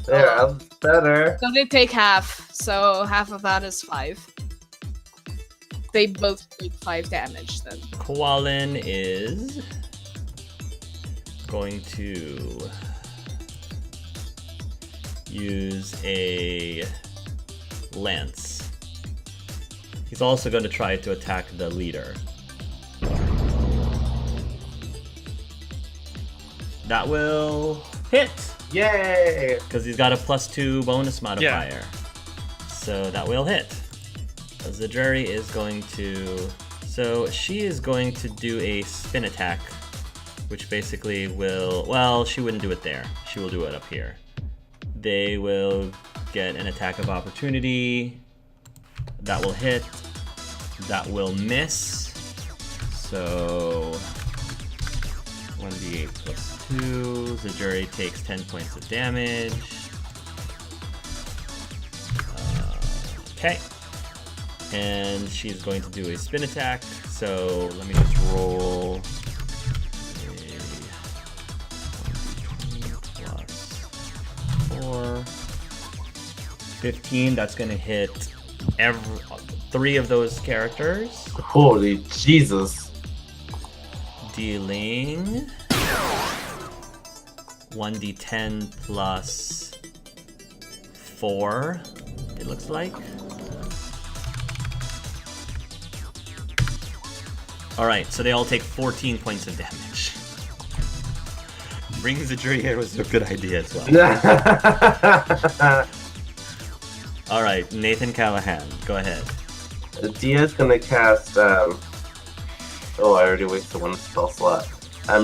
There, that's better. So they take half. So half of that is 5. They both take 5 damage then. Koahlan is going to use a lance. He's also going to try to attack the leader. That will hit! Yay! Because he's got a +2 bonus modifier. So that will hit. Zajuri is going to... So she is going to do a spin attack, which basically will... Well, she wouldn't do it there. She will do it up here. They will get an attack of opportunity. That will hit. That will miss. So 1d8 + 2. Zajuri takes 10 points of damage. Okay. And she's going to do a spin attack. So let me just roll. 4, 15. That's gonna hit 3 of those characters. Holy Jesus. Dealing 1d10 plus 4, it looks like. Alright, so they all take 14 points of damage. Bringing Zajuri here was a good idea as well. Alright, Nathan Koahlan, go ahead. Dia's gonna cast, oh, I already wasted one spell slot.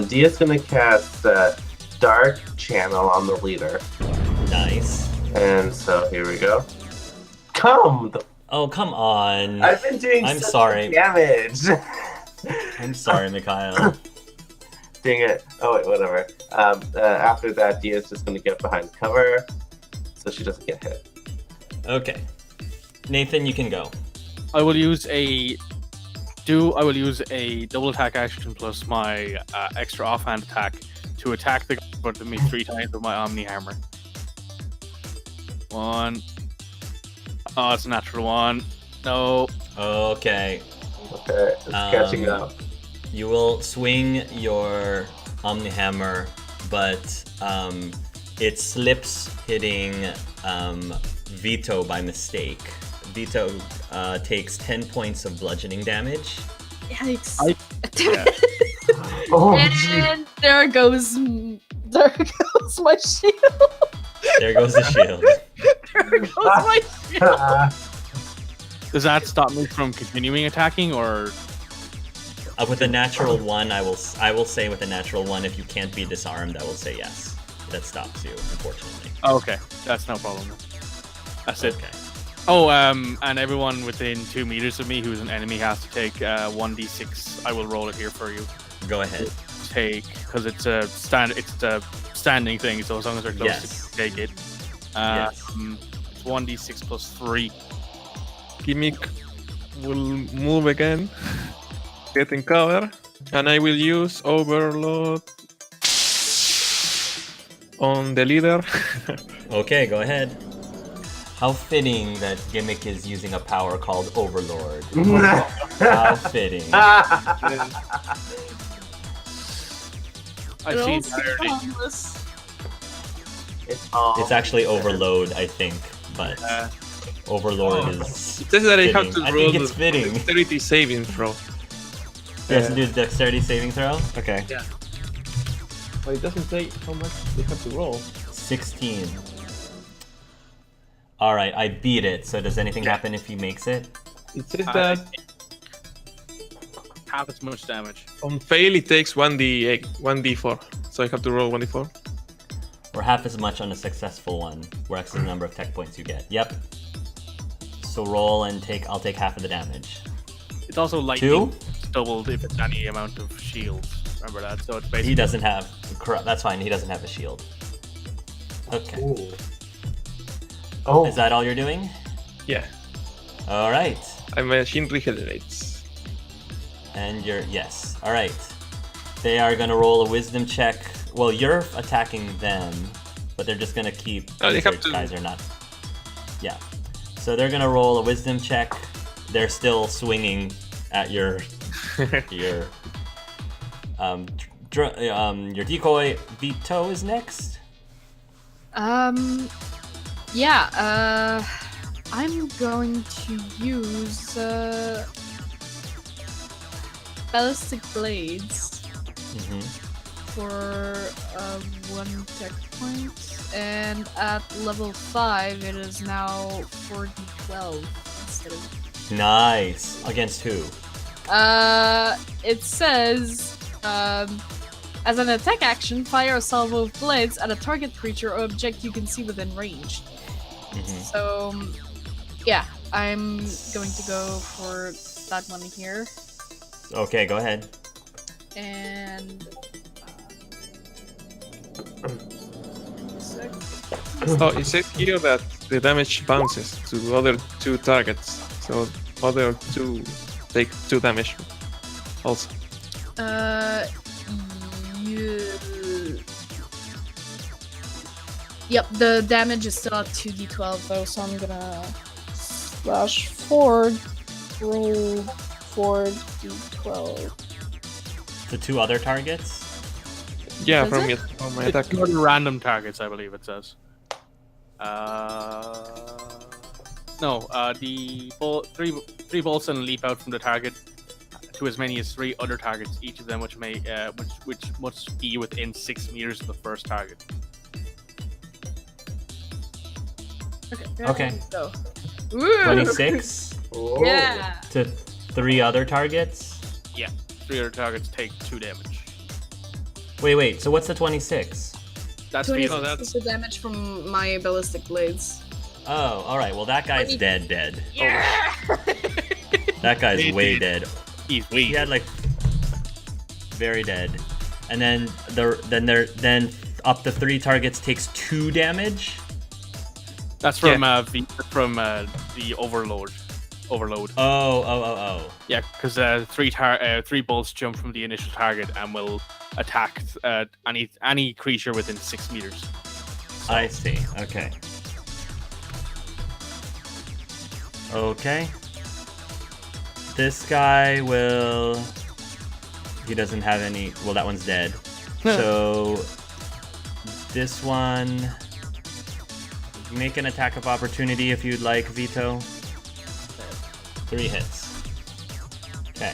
Dia's gonna cast Dark Channel on the leader. Nice. And so here we go. Come! Oh, come on. I've been doing I'm such sorry. damage! I'm sorry, Mikhail. Dang it. Oh, wait, whatever. After that, Dia's just gonna get behind cover, so she doesn't get hit. Okay. Nathan, you can go. I will use a double attack action plus my extra offhand attack to attack the guy to me 3 times with my Omni Hammer. 1. Oh, it's a natural 1. No. Okay. Okay, it's catching up. You will swing your Omni Hammer, but it slips, hitting Vito by mistake. Vito takes 10 points of bludgeoning damage. Yikes. Oh, and there goes my shield. There goes the shield. There goes my shield. Does that stop me from continuing attacking, or? With a natural 1, I will say with a natural 1, if you can't be disarmed, I will say yes. That stops you, unfortunately. Oh, okay, that's no problem. That's it. Okay. Oh, and everyone within 2 meters of me who's an enemy has to take 1d6. I will roll it here for you. Go ahead. Because it's a standing thing, so as long as they're close, Yes. to take it. Yes. It's 1d6 plus 3. Gimmick will move again, get in cover, and I will use Overload on the leader. Okay, go ahead. How fitting that Gimmick is using a power called Overlord. How fitting. I see that already. It's actually Overload, I think, but Overlord is. It says that I have to I roll think it's fitting. dexterity saving throw. You have to do a dexterity saving throw? Okay. Yeah. But it doesn't say how much they have to roll. 16. Alright, I beat it, so does anything happen if he makes it? It says that Half as much damage. on fail it takes 1d8, 1d4. So I have to roll 1d4. Or half as much on a successful one, where X is the number of tech points you get. Yep. So roll and I'll take half of the damage. It's also lightning 2? doubled if it's any amount of shields. Remember that? So it's basically. He doesn't have. That's fine, he doesn't have a shield. Okay. Ooh. Oh, Is that all you're doing? Yeah. Alright. My machine regenerates. And yes. Alright. They are gonna roll a wisdom check. Well, you're attacking them. but they're just gonna keep. Oh, they have to. Guys are not. Yeah. So they're gonna roll a wisdom check. They're still swinging at your your your decoy. Vito is next. Yeah, I'm going to use ballistic blades for 1 tech point, and at level 5 it is now 4d12 instead of. Nice. Against who? It says, as an attack action, fire a salvo of blades at a target creature or object you can see within range. So, yeah, I'm going to go for that one here. Okay, go ahead. And... Oh, it says here that the damage bounces to other 2 targets. So other 2 take 2 damage also. Yep, the damage is still at 2d12 though, so I'm gonna slash 4, roll 4d12. The 2 other targets? Yeah, Does from, it? from my It's attack. not random targets, I believe it says. No, the three bolts and leap out from the target to as many as 3 other targets, each of them which must be within 6 meters of the first target. Okay. Go. Woo! 26 Whoa. Yeah. to 3 other targets? Yeah, 3 other targets take 2 damage. Wait, so what's the 26? That's 26 the is the damage from my ballistic blades. Oh, alright, well that guy's 20. dead. Yeah! That guy's He's way dead. dead. He's He weak. had like very dead. And then then up to 3 targets takes 2 damage? That's from the overload. Oh. Yeah, because 3 bolts jump from the initial target and will attack any creature within 6 meters. I see. Okay. This guy will... He doesn't have any... Well, that one's dead. So... This one... Make an attack of opportunity if you'd like, Vito. 3 hits. Okay.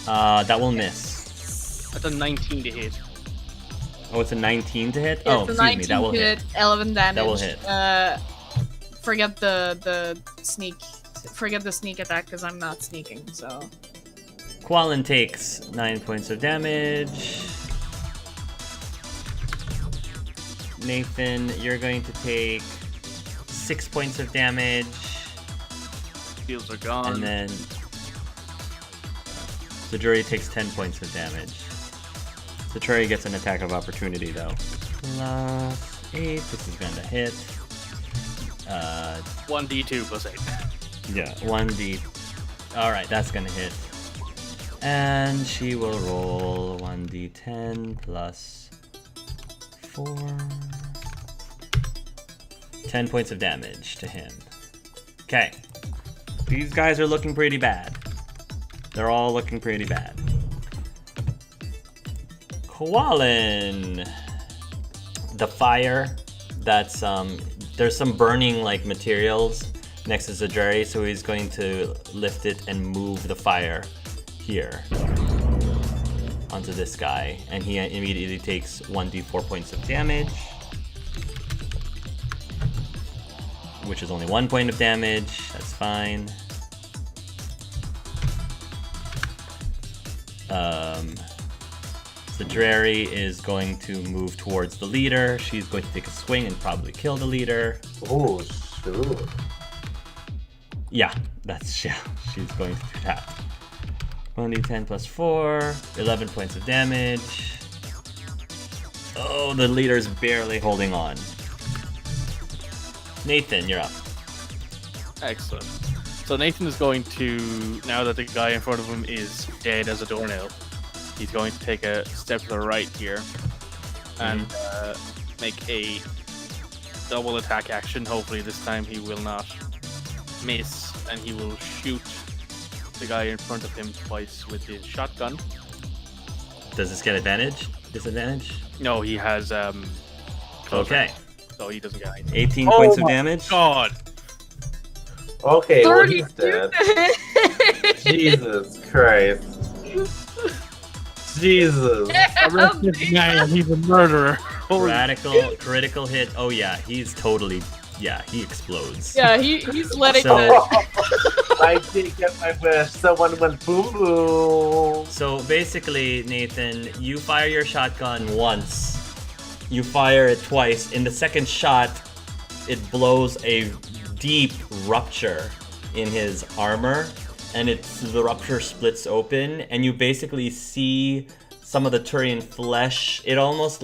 That will miss. That's a 19 to hit. Oh, it's a 19 to hit? Yeah, Oh, it's a excuse me, that will 19 hit. 11 damage. That will hit. Forget the sneak. Forget the sneak attack because I'm not sneaking. So. Koahlan takes 9 points of damage. Nathan, you're going to take 6 points of damage. Shields are gone. And then the jury takes 10 points of damage. The jury gets an attack of opportunity though. Plus 8, this is going to hit. 1d2 plus 8. Yeah, 1d. Alright, that's going to hit. And she will roll 1d10 plus 4. 10 points of damage to him. Okay. These guys are looking pretty bad. They're all looking pretty bad. Koahlan. The fire that's there's some burning like materials next to Zajari, so he's going to lift it and move the fire here onto this guy, and he immediately takes 1d4 points of damage, which is only 1 point of damage. That's fine. Zajari is going to move towards the leader. She's going to take a swing and probably kill the leader. Oh, sure. Yeah, she's going to do that. 1d10 plus 4, 11 points of damage. Oh, the leader's barely holding on. Nathan, you're up. Excellent. So Nathan is going to, now that the guy in front of him is dead as a doornail, he's going to take a step to the right here and make a double attack action. Hopefully this time he will not miss, and he will shoot the guy in front of him twice with his shotgun. Does this get advantage? Disadvantage? No, he has close Okay. range, so he doesn't get anything. 18 points of damage. God. Okay, well 30 he's dead. Jesus Christ. Jesus. Arrest this man, he's a murderer. Holy Critical hit. Oh yeah, he's totally. Yeah, he explodes. Yeah, he's letting So- the I did get my wish. Someone went boom boom. So basically, Nathan, you fire your shotgun once. You fire it twice. In the second shot, it blows a deep rupture in his armor, and the rupture splits open, and you basically see some of the Turian flesh. It's almost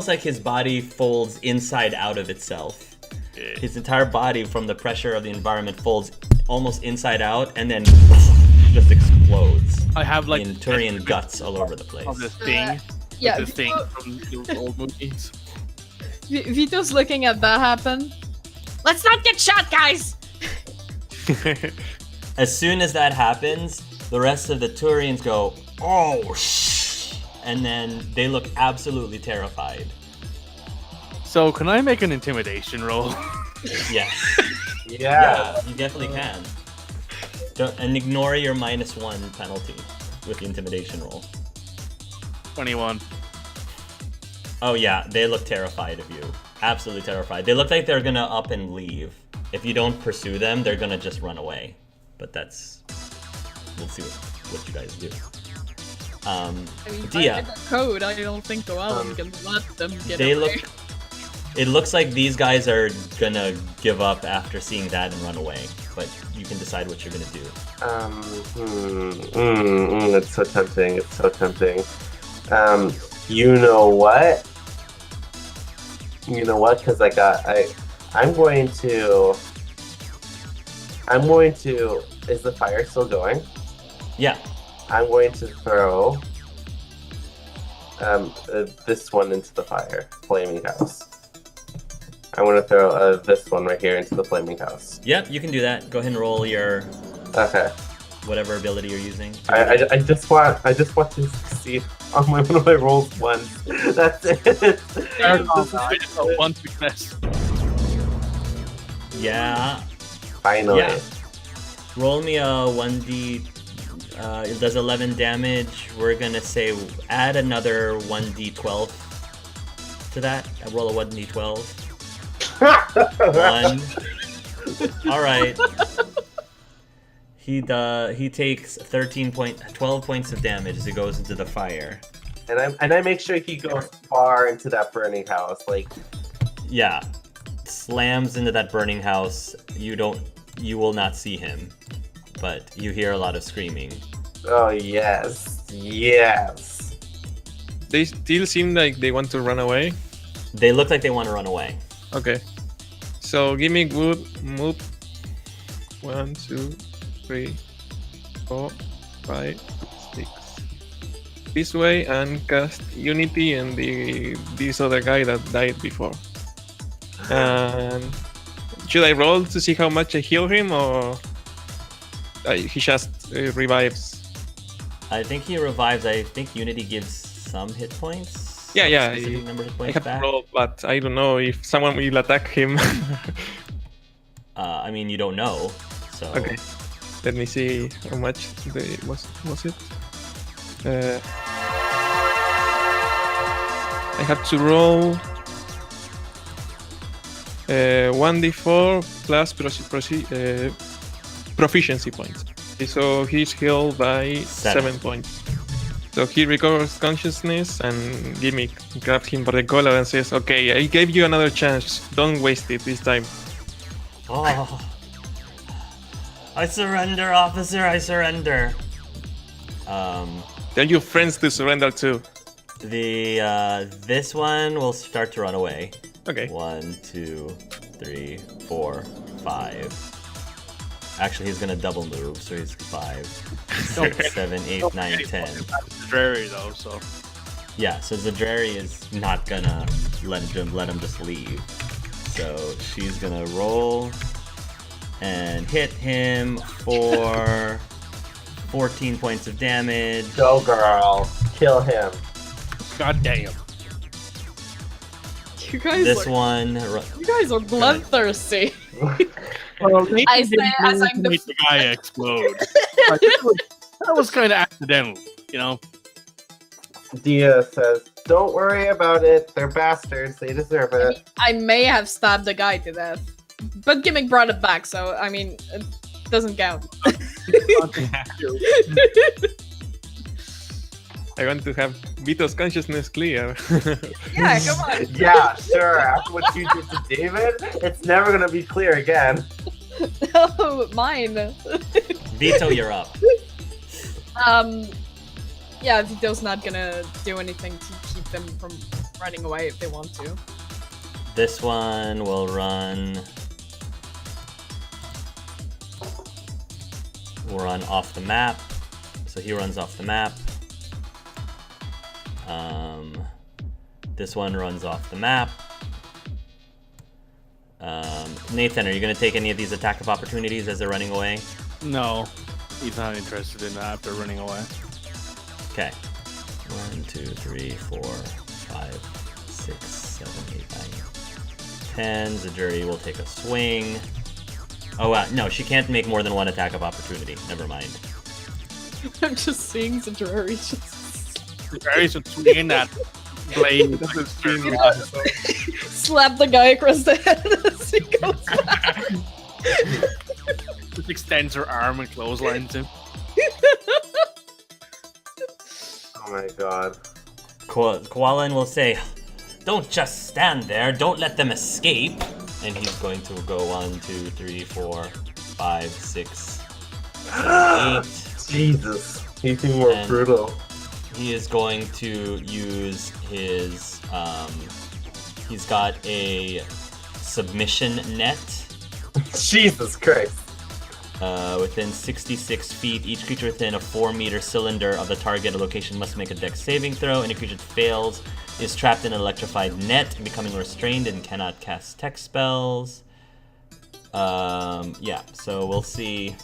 like his body folds inside out of itself. His entire body, from the pressure of the environment, folds almost inside out, and then just explodes I have like in Turian guts all over the place. of this thing. yeah. This thing from the old movies. Vito's looking at that happen. Let's not get shot, guys. As soon as that happens, the rest of the Turians go, "Oh shh," and then they look absolutely terrified. So can I make an intimidation roll? Yes. Yeah. You definitely can. And ignore your -1 penalty with the intimidation roll. 21. Oh yeah, they look terrified of you. Absolutely terrified. They look like they're gonna up and leave. If you don't pursue them, they're gonna just run away. But we'll see what you guys do. I mean, Dia. by the code, I don't think Koahlan can let them get They away. It looks like these guys are gonna give up after seeing that and run away. But you can decide what you're gonna do. It's so tempting. It's so tempting. You know what? Because I'm going to. Is the fire still going? Yeah. I'm going to throw this one into the fire, flaming house. I want to throw this one right here into the flaming house. Yep, you can do that. Go ahead and roll your Okay. whatever ability you're using. I just want to succeed on one of my rolls once. That's it. I just got one success. Yeah. Finally. Yeah. Roll me a 1d. It does 11 damage. We're gonna say add another 1d12 to that. I roll a 1d12. 1. All right. He takes 12 points of damage as he goes into the fire. And I make sure he goes far into that burning house. Like, Yeah. Slams into that burning house. You will not see him, but you hear a lot of screaming. oh yes, yes. They still seem like they want to run away. They look like they want to run away. Okay. So give me good move. 1, 2, 3, 4, 5, 6. This way and cast Unity and this other guy that died before. And should I roll to see how much I heal him, or he just revives? I think he revives. I think Unity gives some hit points. Yeah, yeah. Specific number of hit I points have to back. roll, but I don't know if someone will attack him. I mean, you don't know. So Okay. Let me see how much was it. I have to roll 1d4 plus proficiency points. Okay, so he's healed by 7 points. So he recovers consciousness and grabs him by the collar and says, "Okay, I gave you another chance. Don't waste it this time." Oh. I surrender, officer. I surrender. Tell your friends to surrender too. This one will start to run away. Okay. 1, 2, 3, 4, 5. Actually, he's gonna double move, so he's 5, 6, 7, 8, 9, 10. Dreary though, so. Yeah, so Zadrari is not gonna let him just leave. So she's gonna roll and hit him for 14 points of damage. Go, girl. Kill him. God damn. You guys This are, one, you guys are bloodthirsty. Well, I say as I'm make the guy explode. Like, that was kind of accidental, you know. Dia says, "Don't worry about it. They're bastards. They deserve it." I may have stabbed the guy to death, but Gimmick brought it back, so I mean, it doesn't count. I want to have Vito's consciousness clear. Yeah, come on. Yeah, sure. After what you did to David, it's never gonna be clear again. Oh, mine. Vito, you're up. Yeah, Vito's not gonna do anything to keep them from running away if they want to. This one will run off the map. So he runs off the map. This one runs off the map. Nathan, are you going to take any of these attack of opportunities as they're running away? No, he's not interested in that after running away. Okay. 1, 2, 3, 4, 5, 6, 7, 8, 9, 10. Zadrari will take a swing. Oh, no, she can't make more than one attack of opportunity. Never mind. I'm just seeing Zadrari just Very should swing that blade. slap the guy across the head as he goes back. Just extends her arm and clotheslines him. Oh my god. Koahlan will say, "Don't just stand there. Don't let them escape." And he's going to go 1, 2, 3, 4, 5, 6, 7, 8. Jesus. He's even more And- brutal. He is going to use his, he's got a submission net. Jesus Christ. Within 66 feet, each creature within a 4-meter cylinder of the target location must make a dex saving throw. Any creature that fails is trapped in an electrified net, becoming restrained and cannot cast text spells. Yeah, so we'll see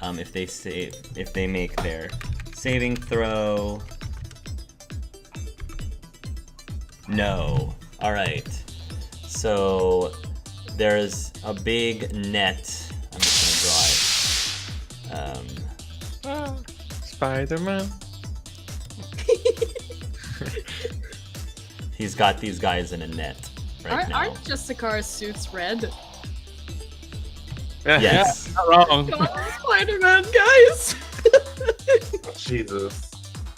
if they make their saving throw. No. All right. So there's a big net. I'm just gonna draw it. Spider-Man. He's got these guys in a net right now. Aren't Justicar's suits red? Yes. Not wrong. Come on, Spider-Man, guys! Jesus.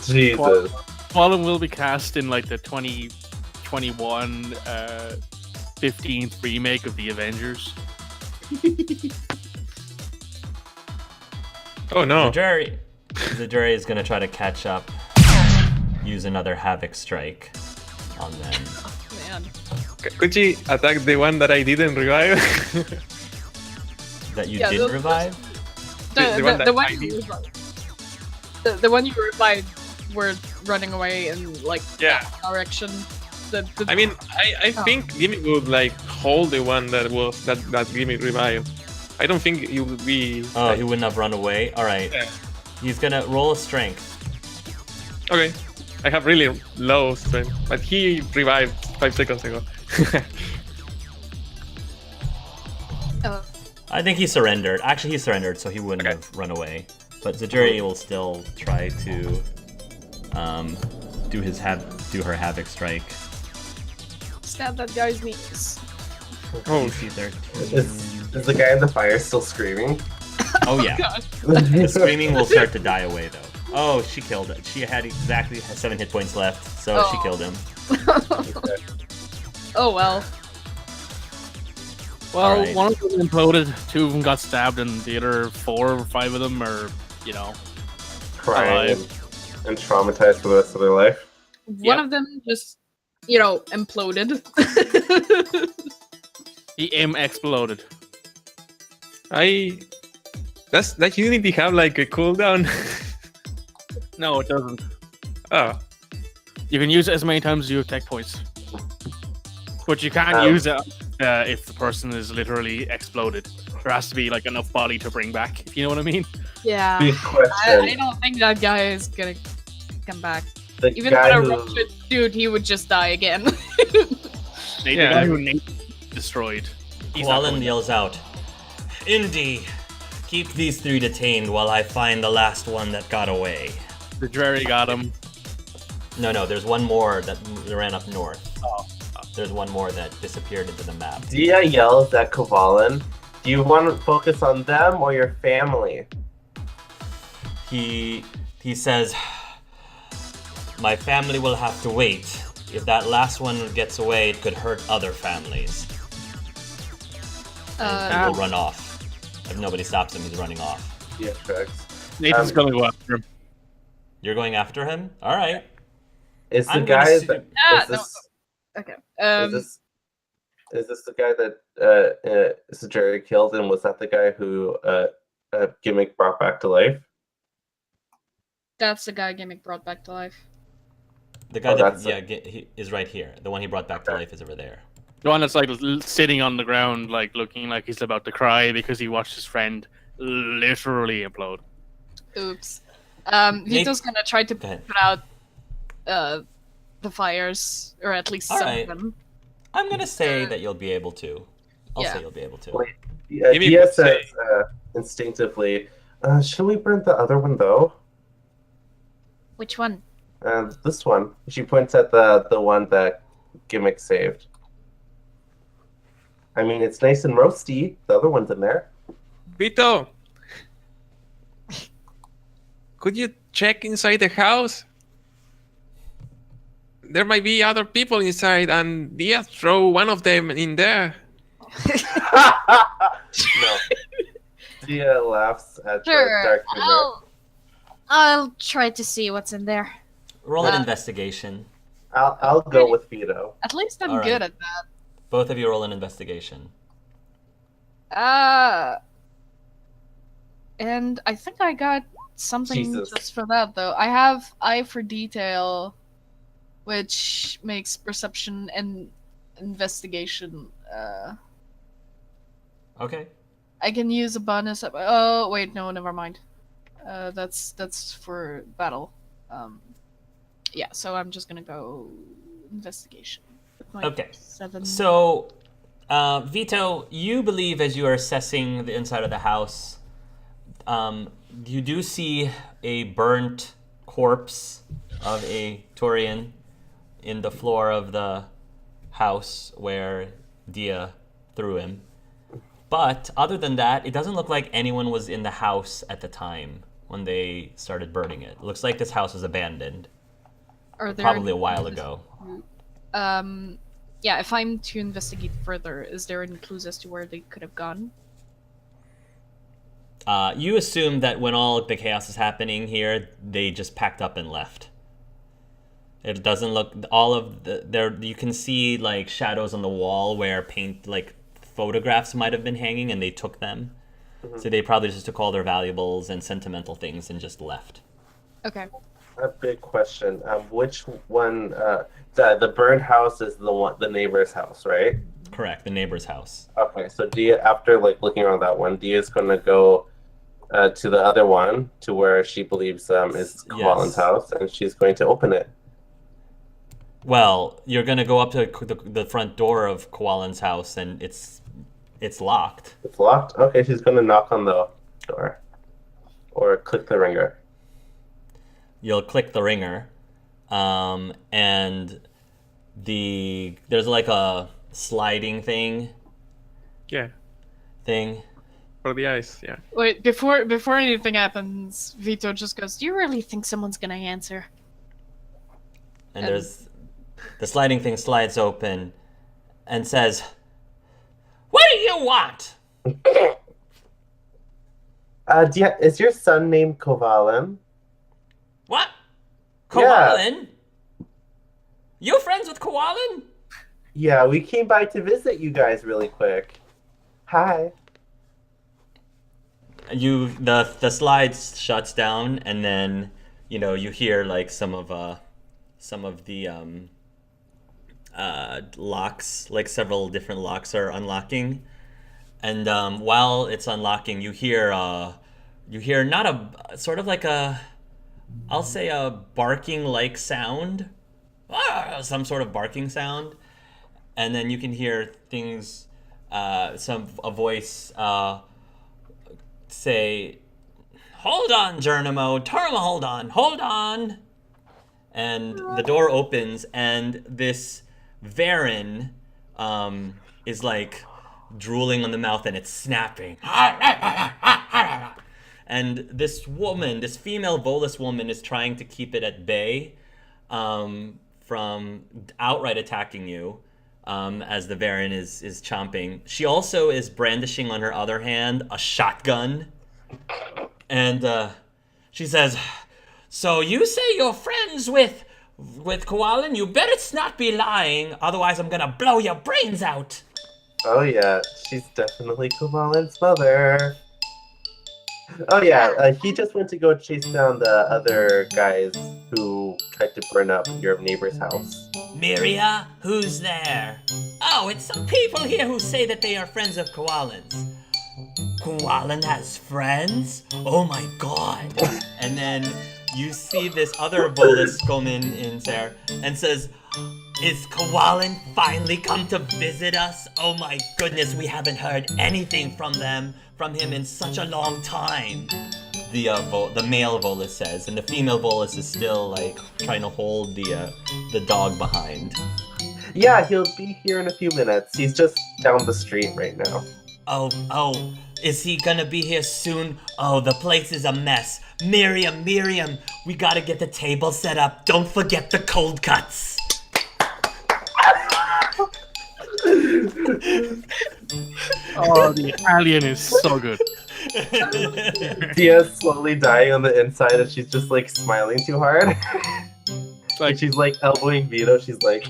Jesus. Koahlan will be cast in like the 2021 15th remake of the Avengers. Oh no. Zadrari is gonna try to catch up. Use another Havoc Strike on them. Man. Could she attack the one that I didn't revive? That you Yeah, did those- revive? The one that the one I you did. revived. The one you revived were running away in like Yeah. that direction. The I mean, I Oh. think Gimme would like hold the one that was that Gimme revived. I don't think it would be. Oh, he wouldn't have run away? Alright. Yeah. He's gonna roll a strength. Okay. I have really low strength, but he revived 5 seconds ago. I think he surrendered. Actually, he surrendered, so he wouldn't have run away. But Zadrari will still try to do her Havoc Strike. stab that guy's knees. Oh, DC 13. Is the guy in the fire still screaming? Oh yeah. God. The screaming will start to die away though. Oh, she killed it. She had exactly 7 hit points left, so she Oh. killed him. Oh well. Well, Alright. one of them imploded, 2 of them got stabbed, and the other 4 or 5 of them are, you know, Crying and traumatized for the rest of their life. One of them just, imploded. he exploded. Does that Unity have like a cooldown? No, it doesn't. Oh, You can use it as many times as you have tech points. But you can't use it if the person is literally exploded. There has to be like enough body to bring back, if you know what I mean. Yeah. Big question. I don't think that guy is gonna come back. The Even guy with a who, rocket dude, he would just die again. The Yeah. guy who Nate destroyed. He's not Koahlan going yells out, Indy, keep these 3 detained while I find the last one that got away. down. The Jerry got him. No, there's one more that ran up north. Oh. There's one more that disappeared into the map. Dia yells at Koahlan, do you want to focus on them or your family? He says, my family will have to wait. If that last one gets away, it could hurt other families. And he will run off. If nobody stops him, he's running off. Yeah, correct. Nathan's gonna go after him. You're going after him? All right. Is the I'm gonna guy s- that Ah, is no. this Okay. is this the guy that Sajari killed, and was that the guy who Gimmick brought back to life? That's the guy Gimmick brought back to life. The guy Oh, that that's he is right here. The one he brought back to Okay. life is over there. The one that's like sitting on the ground, like looking like he's about to cry because he watched his friend literally implode. Oops. Vito's gonna try to Go ahead. put out the fires, or at least some Alright. of them. I'm gonna say that you'll be able to. I'll Yeah. say you'll be able to. Wait. Maybe Dia we could says instinctively, should we burn the other one though? Which one? This one. She points at the one that Gimmick saved. I mean, it's nice and roasty. The other one's in there. Vito, could you check inside the house? There might be other people inside, and Dia throw one of them in there. No. Dia laughs at Sure. Dark Humor. I'll try to see what's in there. Roll an Uh, investigation. I'll go with Vito. At least I'm Alright. good at that. Both of you roll an investigation. And I think I got something Jesus. just for that though. I have Eye for Detail, which makes perception and investigation. Okay. I can use a bonus. Oh wait, no, never mind. That's for battle. Yeah, so I'm just gonna go investigation. with my Okay. 7. So, Vito, you believe as you are assessing the inside of the house, you do see a burnt corpse of a Turian in the floor of the house where Dia threw him. But other than that, it doesn't look like anyone was in the house at the time when they started burning it. It looks like this house was abandoned Are there probably a while ago. Yeah, if I'm to investigate further, is there any clues as to where they could have gone? You assume that when all the chaos is happening here, they just packed up and left. It doesn't look all of the there. You can see like shadows on the wall where paint like photographs might have been hanging, and they took them. So they probably just took all their valuables and sentimental things and just left. Okay. A big question. Which one? The burned house is the neighbor's house, right? Correct, the neighbor's house. Okay, so Dia, after like looking around that one, Dia's gonna go to the other one, to where she believes is Koahlan's Yes. house, and she's going to open it. Well, you're gonna go up to the front door of Koahlan's house, and it's locked. It's locked. Okay, she's gonna knock on the door, or click the ringer. You'll click the ringer, and there's like a sliding thing. Yeah, for the ice. Yeah. Wait, before anything happens, Vito just goes, "Do you really think someone's gonna answer?" And there's the sliding thing slides open and says, "What do you want?" Is your son named Koahlan? What? Yeah. Koahlan? You friends with Koahlan? Yeah, we came by to visit you guys really quick. Hi. The slide shuts down, and then you hear like some of the locks, like several different locks are unlocking, and while it's unlocking, you hear not a sort of like a, I'll say a barking like sound, some sort of barking sound, and then you can hear things, a voice say, "Hold on, Geronimo, hold on," and the door opens, and this Varen is like drooling on the mouth, and it's snapping. And this woman, this female Volus woman, is trying to keep it at bay from outright attacking you, as the Varen is chomping. She also is brandishing on her other hand a shotgun, and she says, "So you say you're friends with Koahlan? You better not be lying, otherwise I'm gonna blow your brains out." Oh yeah, she's definitely Koahlan's mother. Oh yeah, he just went to go chase down the other guys who tried to burn up your neighbor's house. Miria, who's there? Oh, it's some people here who say that they are friends of Koahlan's. Koahlan has friends? Oh my god. And then you see this other Volus come in there and says, "Is Koahlan finally come to visit us? Oh my goodness, we haven't heard anything from him in such a long time." The male Volus says, and the female Volus is still like trying to hold the dog behind. Yeah, he'll be here in a few minutes. He's just down the street right now. Oh, is he gonna be here soon? Oh, the place is a mess. Miriam, we gotta get the table set up. Don't forget the cold cuts. Oh, the Italian is so good. Tia's slowly dying on the inside, and she's just like smiling too hard. Like, she's like elbowing Vito. She's like,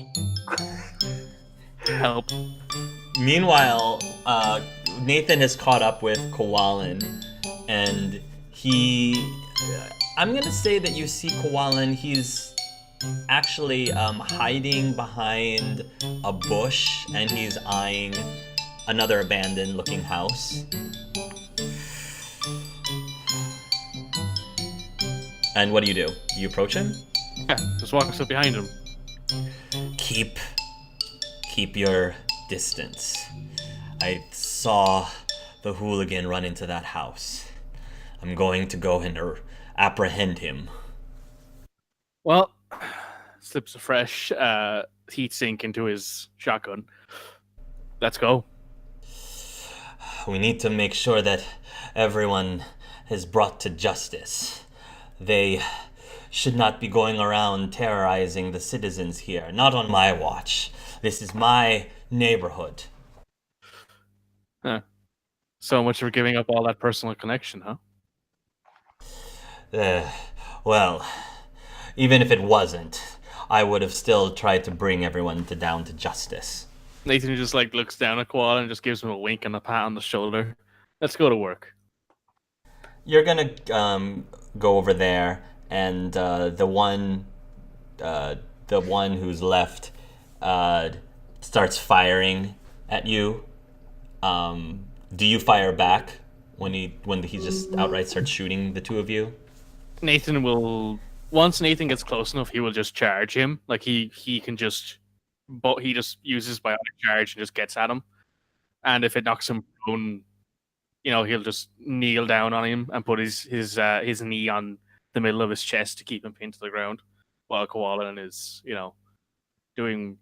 help. Meanwhile, Nathan has caught up with Koahlan, and I'm gonna say that you see Koahlan, he's actually hiding behind a bush, and he's eyeing another abandoned looking house. And what do? Do you approach him? Yeah, just walks up behind him. Keep your distance. I saw the hooligan run into that house. I'm going to go and apprehend him. Well, slips a fresh heat sink into his shotgun. Let's go. We need to make sure that everyone is brought to justice. They should not be going around terrorizing the citizens here. Not on my watch. This is my neighborhood. Huh. So much for giving up all that personal connection, huh? Well, even if it wasn't, I would have still tried to bring everyone down to justice. Nathan just like looks down at Koala and just gives him a wink and a pat on the shoulder. Let's go to work. You're gonna go over there, and the one who's left starts firing at you. Do you fire back when he just outright starts shooting the two of you? Nathan will, once Nathan gets close enough, he will just charge him. Like he can just, but he just uses biotic charge and just gets at him. And if it knocks him prone, he'll just kneel down on him and put his knee on the middle of his chest to keep him pinned to the ground, while Koahlan is, doing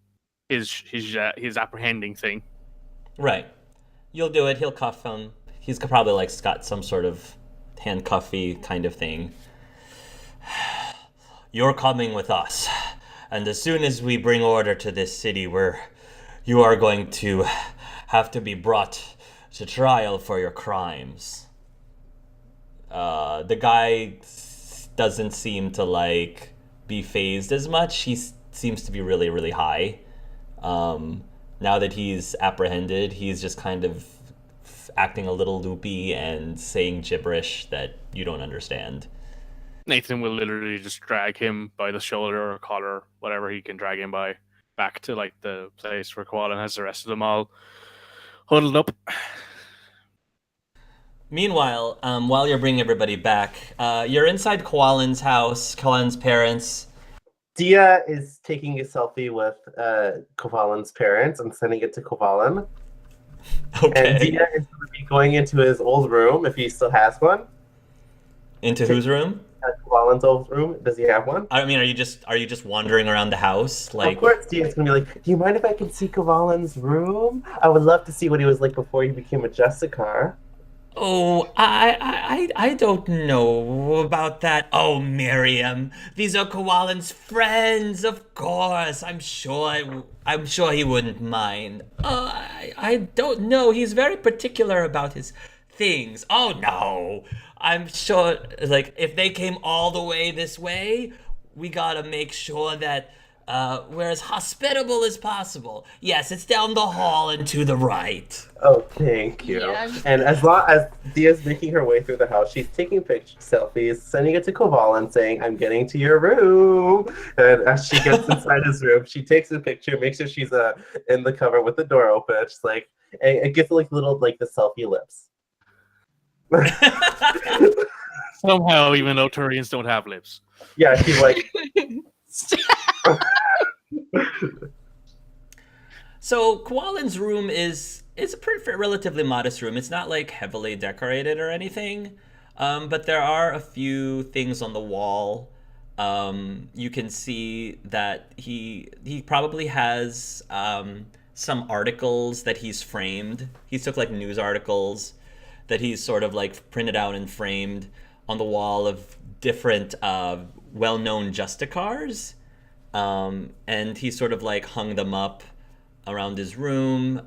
his apprehending thing. Right. You'll do it. He'll cuff him. He's probably got some sort of handcuffy kind of thing. You're coming with us, and as soon as we bring order to this city, you are going to have to be brought to trial for your crimes. The guy doesn't seem to be fazed as much. He seems to be really, really high. Now that he's apprehended, he's just kind of acting a little loopy and saying gibberish that you don't understand. Nathan will literally just drag him by the shoulder or collar, whatever he can drag him by, back to like the place where Koahlan has the rest of them all huddled up. Meanwhile, while you're bringing everybody back, you're inside Koahlan's house, Koahlan's parents. Dia is taking a selfie with Kovalin's parents and sending it to Kovalin. Okay. And Dia is going to be going into his old room, if he still has one. Into whose room? Kovalin's old room. Does he have one? I mean, are you just wandering around the house? Like, of course, Dia's going to be like, do you mind if I can see Kovalin's room? I would love to see what he was like before he became a Justicar. oh, I don't know about that. Oh, Miriam, these are Koahlan's friends, of course. I'm sure he wouldn't mind. I don't know. He's very particular about his things. Oh no, I'm sure. Like, if they came all the way this way, we gotta make sure that we're as hospitable as possible. Yes, it's down the hall and to the right. Oh, thank you. Yeah. And as long as Dia's making her way through the house, she's taking selfies, sending it to Kovalin, saying, I'm getting to your room. And as she gets inside his room, she takes a picture, makes sure she's in the cover with the door open. She's like, and it gets like little, like the selfie lips. Somehow, even though Turians don't have lips. Yeah, she's like... So Koahlan's room is a pretty relatively modest room. It's not like heavily decorated or anything, but there are a few things on the wall. You can see that he probably has some articles that he's framed. He took like news articles that he's sort of like printed out and framed on the wall of different well-known Justicars. And he sort of like hung them up around his room.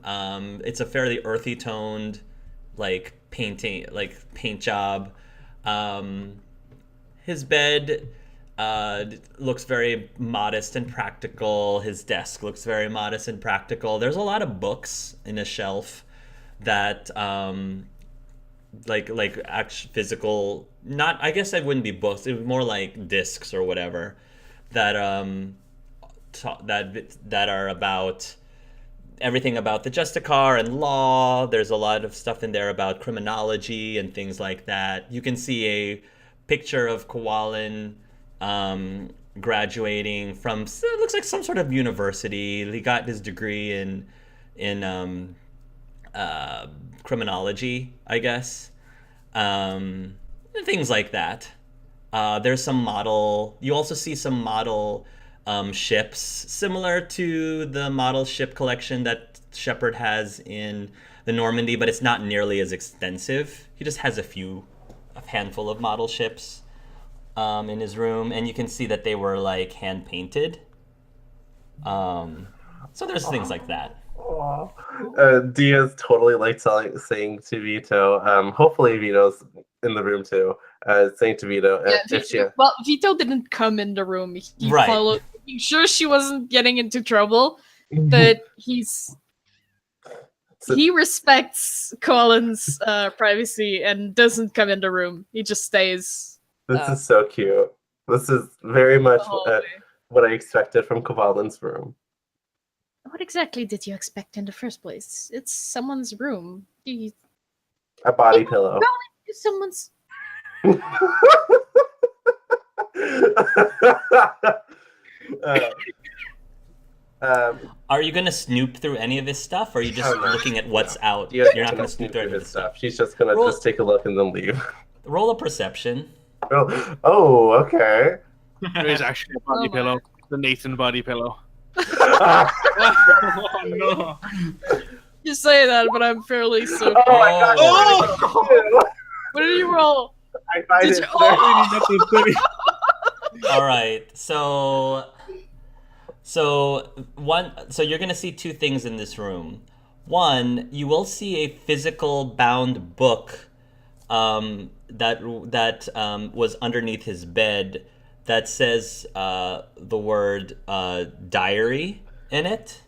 It's a fairly earthy toned, like paint job. His bed looks very modest and practical. His desk looks very modest and practical. There's a lot of books in a shelf that like actual physical. Not, I guess it wouldn't be books. It would be more like discs or whatever that that are about everything about the Justicar and law. There's a lot of stuff in there about criminology and things like that. You can see a picture of Koahlan graduating from, it looks like some sort of university. He got his degree in criminology, I guess. Things like that. There's some model. You also see some model ships, similar to the model ship collection that Shepard has in the Normandy, but it's not nearly as extensive. He just has a handful of model ships in his room, and you can see that they were like hand painted. So there's things like that. Dia's totally like saying to Vito, hopefully Vito's in the room too, saying to Vito, well, Vito didn't come in the room. He Right. followed, making sure she wasn't getting into trouble, but he respects Colin's privacy and doesn't come in the room. He just stays. This is so cute. This is very much what I expected from Kovalin's room. What exactly did you expect in the first place? It's someone's room. A body pillow. Someone's. Are you gonna snoop through any of his stuff, or are you just looking at what's out? You're not gonna snoop through any of his stuff. She's just gonna just take a look and then leave. Roll a perception. Oh, okay. There is actually a body pillow. The Nathan body pillow. Oh no. You say that, but I'm fairly certain. Oh my god! Oh! What did you roll? I find Did it you- All right, so you're gonna see two things in this room. One, you will see a physical bound book that was underneath his bed that says the word diary in it.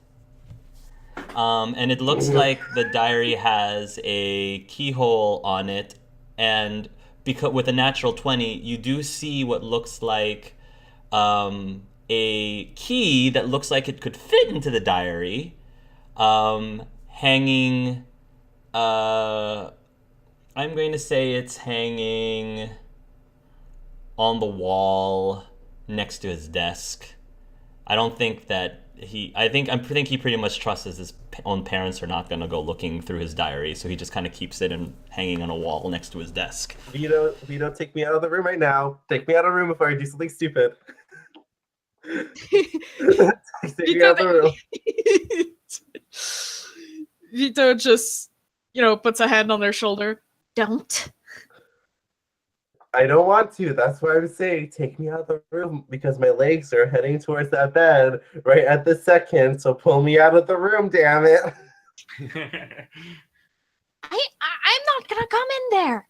And it looks like the diary has a keyhole on it, and because with a natural 20, you do see what looks like a key that looks like it could fit into the diary, hanging. I'm going to say it's hanging on the wall next to his desk. I don't think that I think he pretty much trusts his own parents are not going to go looking through his diary, so he just kind of keeps it hanging on a wall next to his desk. Vito, take me out of the room right now. Take me out of the room before I do something stupid. Take me out of the room. Vito just, puts a hand on their shoulder. Don't. I don't want to. That's why I'm saying take me out of the room because my legs are heading towards that bed right at the second. So pull me out of the room, damn it. I'm not gonna come in there.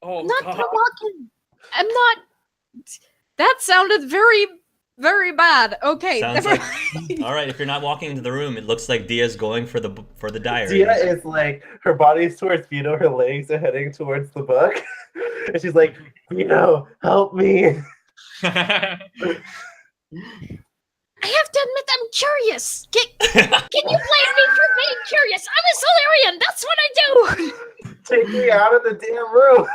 Oh, I'm not God. gonna walk in. I'm not. That sounded very, very bad. Okay. Sounds like all right. If you're not walking into the room, it looks like Dia's going for the diary. Dia is like her body's towards Vito, her legs are heading towards the book, and she's like, Vito, help me. I have to admit, I'm curious. Can you blame me for being curious? I'm a Solarian. That's what I do. Take me out of the damn room.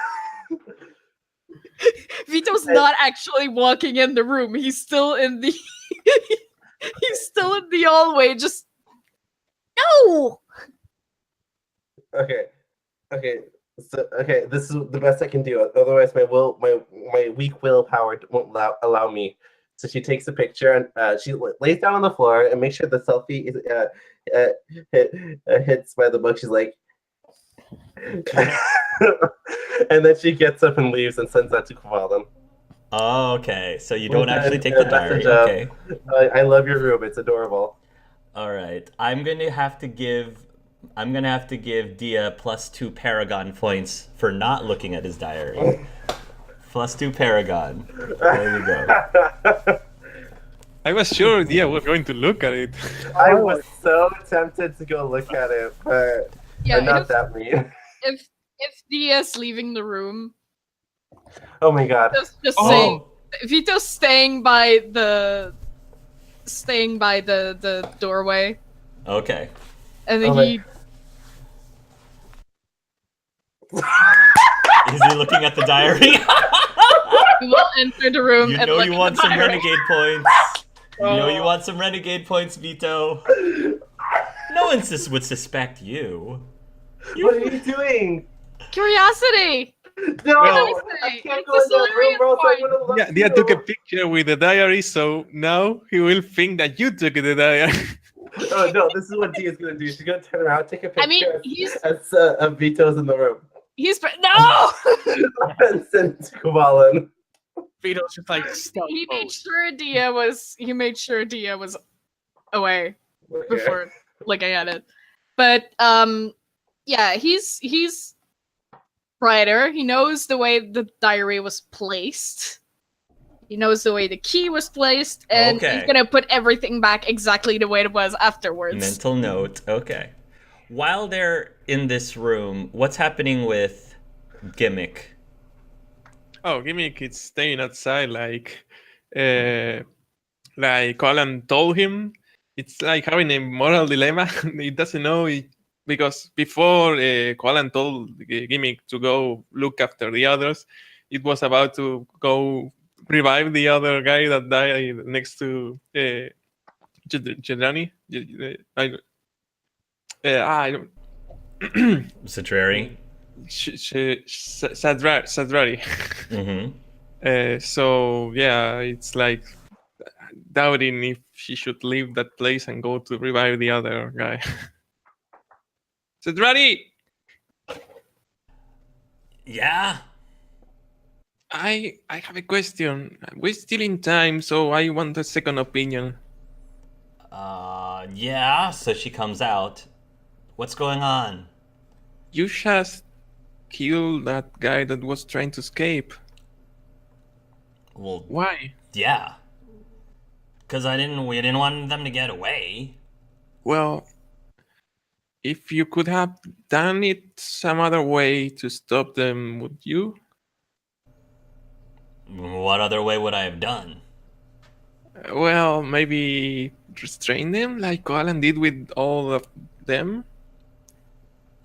Vito's not actually walking in the room. He's still in the. He's still in the hallway. Just no. Okay. So this is the best I can do. Otherwise, my weak willpower won't allow me. So she takes a picture and she lays down on the floor and makes sure the selfie is hits by the book. She's like, and then she gets up and leaves and sends that to Koahlan. Oh, okay. So you don't actually take the diary. Okay. I love your room. It's adorable. All right. I'm gonna have to give Dia +2 Paragon points for not looking at his diary. +2 Paragon. There you go. I was sure Dia was going to look at it. I was so tempted to go look at it, but I'm not that mean. If Dia's leaving the room, oh my god! Just saying, Vito's staying by the doorway. Okay. And then he. Is he looking at the diary? He will enter the room. You and know look you at want the some diary. renegade points. You know you want some renegade points, Vito. No one would suspect you. What are you doing? Curiosity. No, I can't go in that room, bro. Yeah, Dia took a picture with the diary, so now he will think that you took the diary. Oh no, this is what Dia's gonna do. She's gonna turn around, take a picture. I mean, he's Vito's in the room. no. And send it to Koahlan. Vito's just like He made sure Dia was away before looking at it. But yeah, he's brighter. He knows the way the diary was placed. He knows the way the key was placed, and he's gonna put everything back exactly the way it was afterwards. Mental note. Okay. While they're in this room, what's happening with Gimmick? Oh, Gimmick is staying outside, like Koahlan told him. It's like having a moral dilemma. He doesn't know because before Koahlan told Gimmick to go look after the others, it was about to go revive the other guy that died next to Jedrani. I don't. Citrari? Sadrari. Mm-hmm. So yeah, it's like doubting if she should leave that place and go to revive the other guy. Sadrari! Yeah? I have a question. We're still in time, so I want a second opinion. Yeah, so she comes out. What's going on? You just killed that guy that was trying to escape. Well, why? Yeah. Because we didn't want them to get away. Well, if you could have done it some other way to stop them, would you? What other way would I have done? Well, maybe restrain them like Koahlan did with all of them?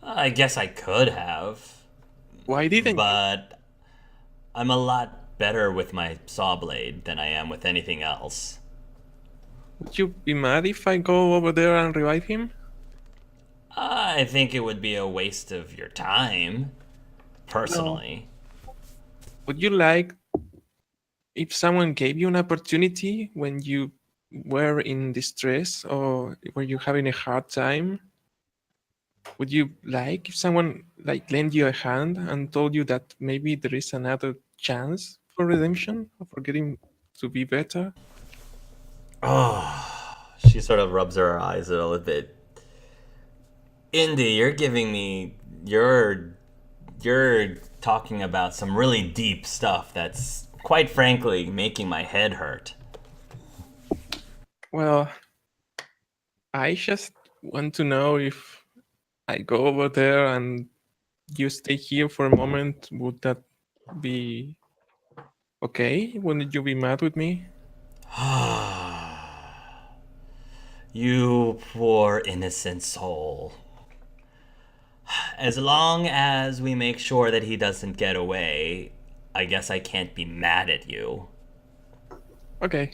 I guess I could have, Why didn't you? but I'm a lot better with my saw blade than I am with anything else. Would you be mad if I go over there and revive him? I think it would be a waste of your time, personally. Would you like if someone gave you an opportunity when you were in distress or were you having a hard time? Would you like if someone like lent you a hand and told you that maybe there is another chance for redemption or for getting to be better? Oh, she sort of rubs her eyes a little bit. Indy, you're giving me you're talking about some really deep stuff that's quite frankly making my head hurt. Well, I just want to know if I go over there and you stay here for a moment, would that be okay? Wouldn't you be mad with me? You poor innocent soul. As long as we make sure that he doesn't get away, I guess I can't be mad at you. Okay.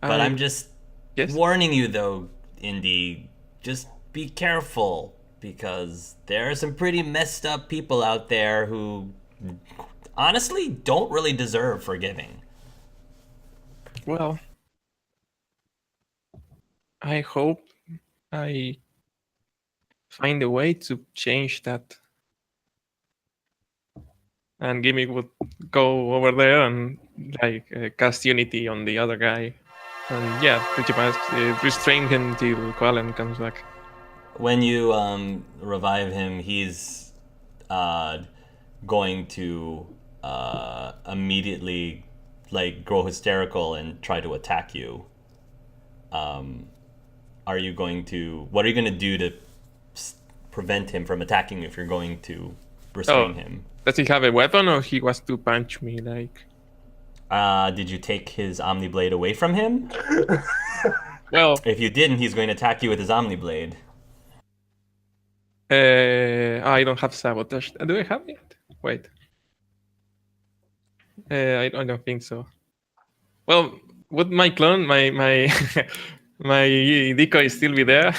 But I'm just Yes. warning you though, Indy, just be careful because there are some pretty messed up people out there who honestly don't really deserve forgiving. Well, I hope I find a way to change that. And Gimmick would go over there and like cast Unity on the other guy. And yeah, pretty much restrain him till Koahlan comes back. When you revive him, he's going to immediately like grow hysterical and try to attack you. Are you going to? What are you going to do to prevent him from attacking you if you're going to restrain him? Does he have a weapon or he wants to punch me like? Did you take his Omniblade away from him? Well, If you didn't, he's going to attack you with his Omniblade. I don't have sabotage. Do I have it? Wait. I don't think so. Well, would my clone, my my decoy still be there?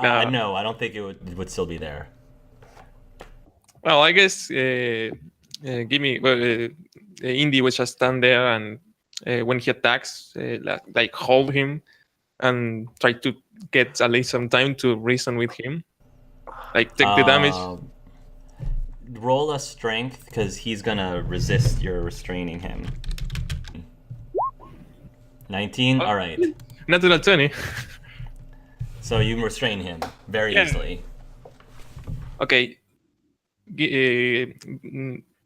No. No, I don't think it would still be there. Well, I guess Gimme, Indy would just stand there and when he attacks, like hold him and try to get at least some time to reason with him. Like take the damage. Roll a strength because he's gonna resist your restraining him. 19? Oh. Alright. Natural 20. So you restrain him very easily. Okay.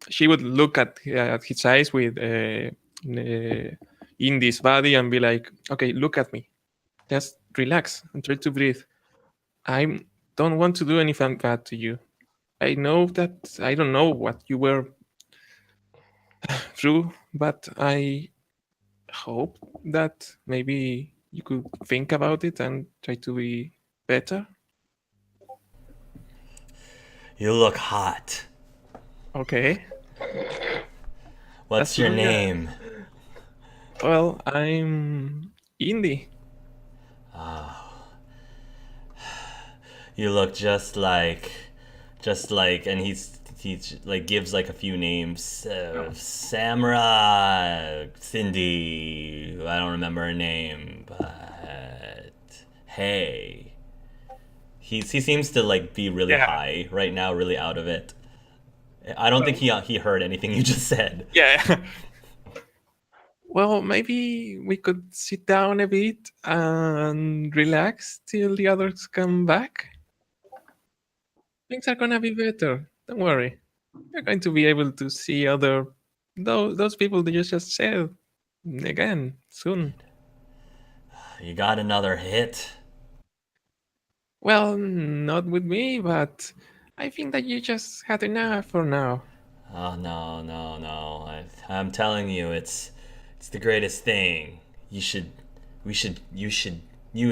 She would look at his eyes with Indy's body and be like, okay, look at me. Just relax and try to breathe. I don't want to do anything bad to you. I know that I don't know what you were through, but I hope that maybe you could think about it and try to be better. You look hot. Okay. What's That's your not- name? Well, I'm Indy. You look just like, and he's like gives like a few names. Samra, Cindy. I don't remember her name, but hey, he seems to like be really high right now, really out of it. I don't think he heard anything you just said. Yeah. Well, maybe we could sit down a bit and relax till the others come back. Things are gonna be better. Don't worry. You're going to be able to see those people that you just said again soon. You got another hit. Well, not with me, but I think that you just had enough for now. Oh no! I'm telling you, it's the greatest thing. You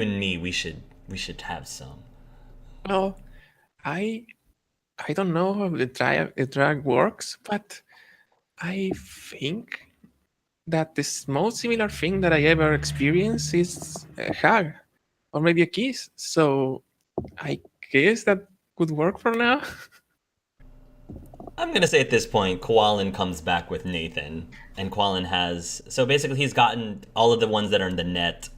and me, we should have some. Well, I I don't know how the drug works, but I think that the most similar thing that I ever experienced is a hug or maybe a kiss. So I guess that could work for now. I'm gonna say at this point, Koahlan comes back with Nathan, and Koahlan has so basically he's gotten all of the ones that are in the net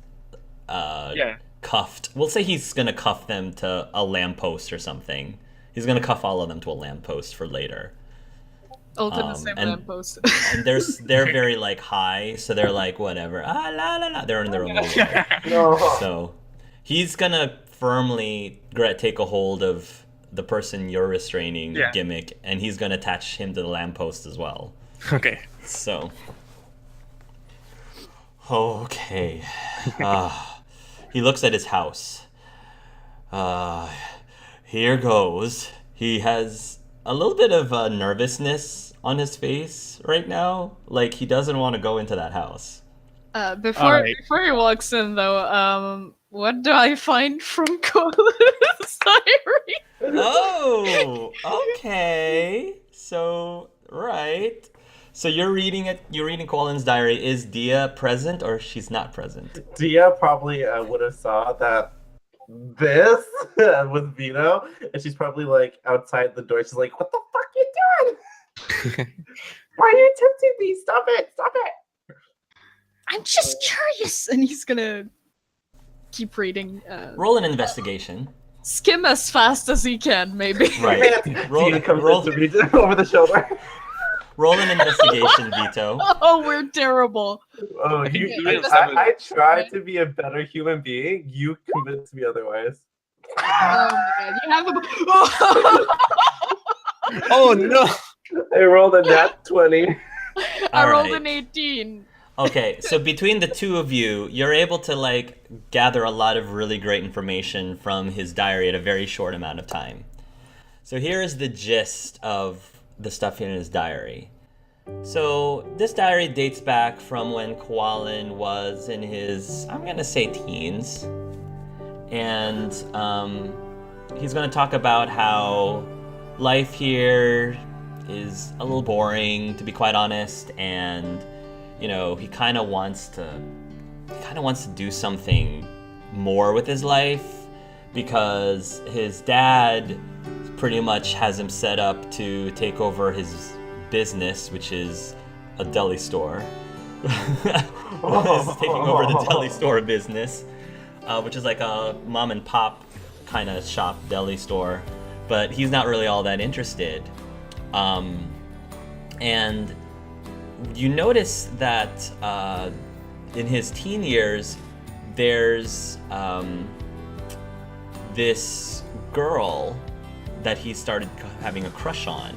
Yeah. cuffed. We'll say he's gonna cuff them to a lamppost or something. He's gonna cuff all of them to a lamppost for later. All to the same and lamppost. and they're very like high, so they're like whatever. Ah la la la. They're in their own little world. No. So he's gonna firmly take a hold of the person you're restraining Yeah. gimmick, and he's gonna attach him to the lamppost as well. Okay. So okay. He looks at his house. Here goes. He has a little bit of nervousness on his face right now. Like he doesn't want to go into that house. Alright. Before he walks in, though, what do I find from Koahlan's diary? Oh, okay. So right. So you're reading it. You're reading Koahlan's diary. Is Dia present or she's not present? Dia probably would have saw that this with Vito, and she's probably like outside the door. She's like, "What the fuck you doing? Why are you tempting me? Stop it! Stop it!" I'm just curious, and he's gonna keep reading. Roll an investigation. Skim as fast as he can, maybe. Right. Dia comes in to read it over the shoulder. Roll an investigation, Vito. Oh, we're terrible. Oh, I tried to be a better human being. You convinced me otherwise. Oh my god, you have a. Oh no! I rolled a nat 20. I rolled Alright. an 18. Okay, so between the two of you, you're able to like gather a lot of really great information from his diary at a very short amount of time. So here is the gist of the stuff in his diary. So this diary dates back from when Koahlan was in his, I'm gonna say teens. And he's gonna talk about how life here is a little boring, to be quite honest, and you know, he kind of wants to do something more with his life because his dad pretty much has him set up to take over his business, which is a deli store. He's taking over the deli store business, which is like a mom and pop kind of shop deli store, but he's not really all that interested. And you notice that in his teen years, there's this girl that he started having a crush on.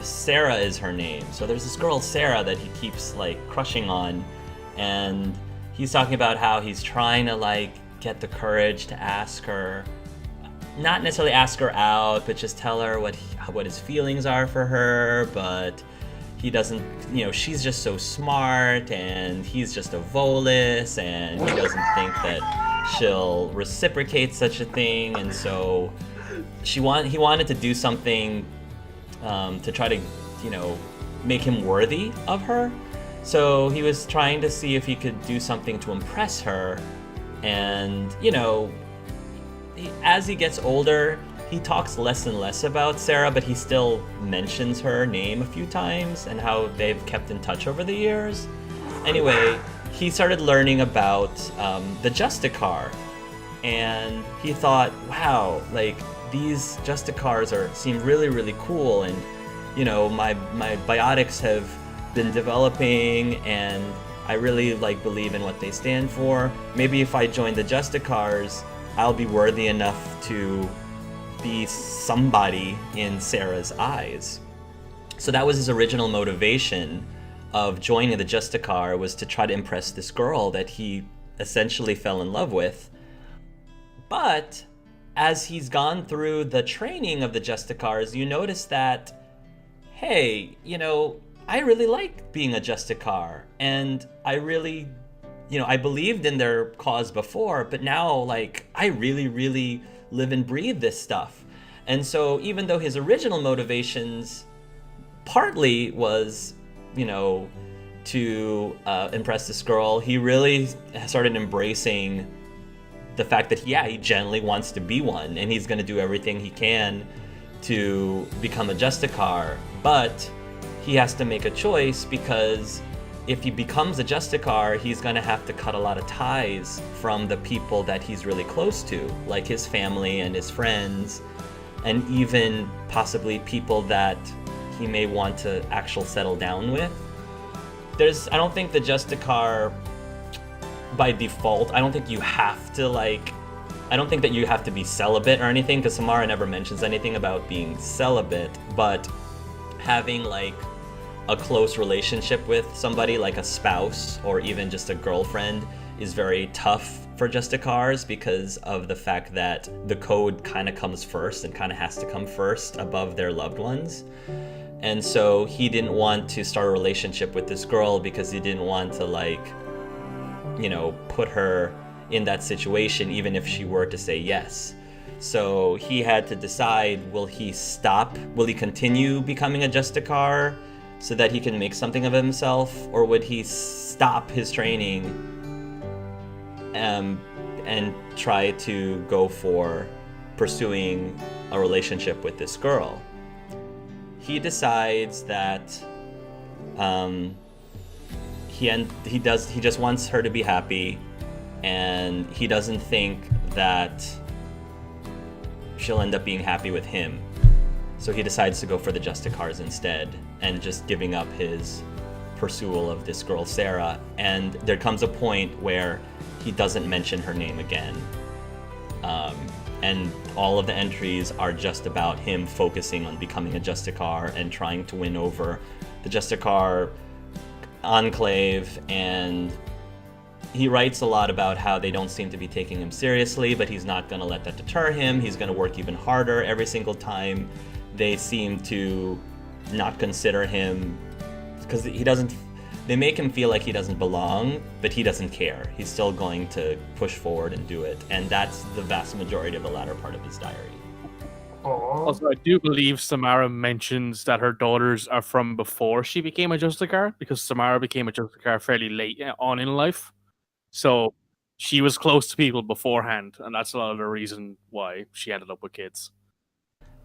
Sarah is her name. So there's this girl, Sarah, that he keeps like crushing on, and he's talking about how he's trying to like get the courage to ask her, not necessarily ask her out, but just tell her what his feelings are for her, but he doesn't, you know, she's just so smart and he's just a volus and he doesn't think that she'll reciprocate such a thing, and so he wanted to do something to try to, you know, make him worthy of her. So he was trying to see if he could do something to impress her, and you know, as he gets older, he talks less and less about Sarah, but he still mentions her name a few times and how they've kept in touch over the years. Anyway, he started learning about the Justicar, and he thought, wow, like these Justicars seem really, really cool, and you know, my biotics have been developing, and I really like believe in what they stand for. Maybe if I join the Justicars, I'll be worthy enough to be somebody in Sarah's eyes. So that was his original motivation of joining the Justicar, was to try to impress this girl that he essentially fell in love with. But as he's gone through the training of the Justicars, you notice that, hey, I really like being a Justicar, and I really, I believed in their cause before, but now, like, I really, really live and breathe this stuff. And so even though his original motivations partly was, to impress this girl, he really started embracing the fact that, he genuinely wants to be one, and he's going to do everything he can to become a Justicar. But he has to make a choice, because if he becomes a Justicar, he's going to have to cut a lot of ties from the people that he's really close to, like his family and his friends, and even possibly people that he may want to actually settle down with. I don't think the Justicar, by default, I don't think you have to, I don't think that you have to be celibate or anything, because Samara never mentions anything about being celibate, but having, a close relationship with somebody, like a spouse or even just a girlfriend, is very tough for Justicars, because of the fact that the code kind of comes first and kind of has to come first above their loved ones. And so he didn't want to start a relationship with this girl, because he didn't want to, put her in that situation, even if she were to say yes. So he had to decide, will he continue becoming a Justicar so that he can make something of himself, or would he stop his training and try to go for pursuing a relationship with this girl? He decides that he just wants her to be happy, and he doesn't think that she'll end up being happy with him. So he decides to go for the Justicars instead, and just giving up his pursual of this girl, Sarah. And there comes a point where he doesn't mention her name again. And all of the entries are just about him focusing on becoming a Justicar and trying to win over the Justicar enclave. And he writes a lot about how they don't seem to be taking him seriously, but he's not going to let that deter him. He's going to work even harder every single time they seem to not consider him, because they make him feel like he doesn't belong, but he doesn't care. He's still going to push forward and do it. And that's the vast majority of the latter part of his diary. Also, I do believe Samara mentions that her daughters are from before she became a Justicar, because Samara became a Justicar fairly late on in life. So she was close to people beforehand, and that's a lot of the reason why she ended up with kids.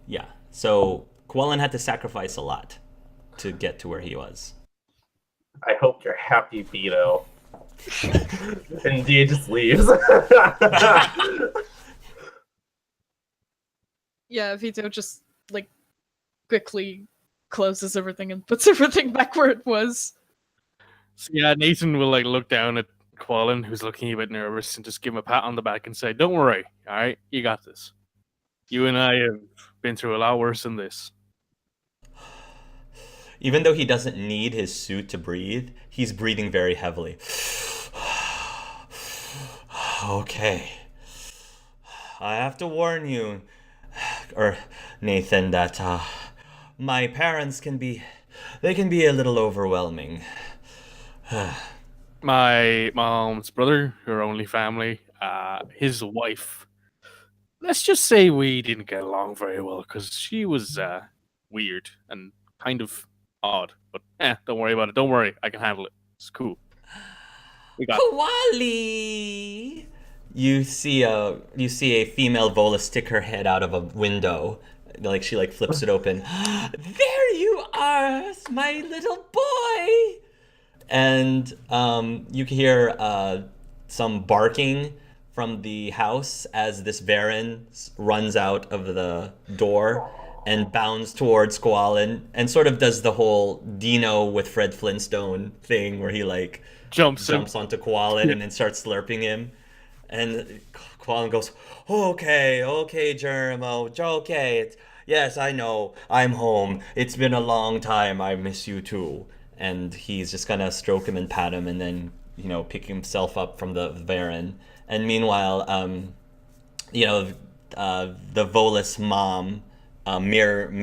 Yeah, so Koahlan had to sacrifice a lot to get to where he was. I hope you're happy, Vito. And he just leaves. Yeah, Vito just, quickly closes everything and puts everything back where it was. So yeah, Nathan will look down at Koahlan, who's looking a bit nervous, and just give him a pat on the back and say, "Don't worry, all right, you got this. You and I have been through a lot worse than this." Even though he doesn't need his suit to breathe, he's breathing very heavily. Okay. I have to warn you, or Nathan, that my parents can be a little overwhelming. My mom's brother, her only family, his wife. Let's just say we didn't get along very well, because she was weird and kind of odd. But don't worry about it. Don't worry, I can handle it. It's cool. We got Koali! You see a female Vola stick her head out of a window. She flips it open. There you are, my little boy! And you can hear some barking from the house as this Baron runs out of the door and bounds towards Koahlan and sort of does the whole Dino with Fred Flintstone thing, where he jumps onto Koahlan and then starts slurping him. And Koahlan goes, okay, Jeremo, okay. Yes, I know. I'm home. It's been a long time. I miss you too. And he's just gonna stroke him and pat him, and then pick himself up from the Baron. And meanwhile, the Volus mom, Miriam,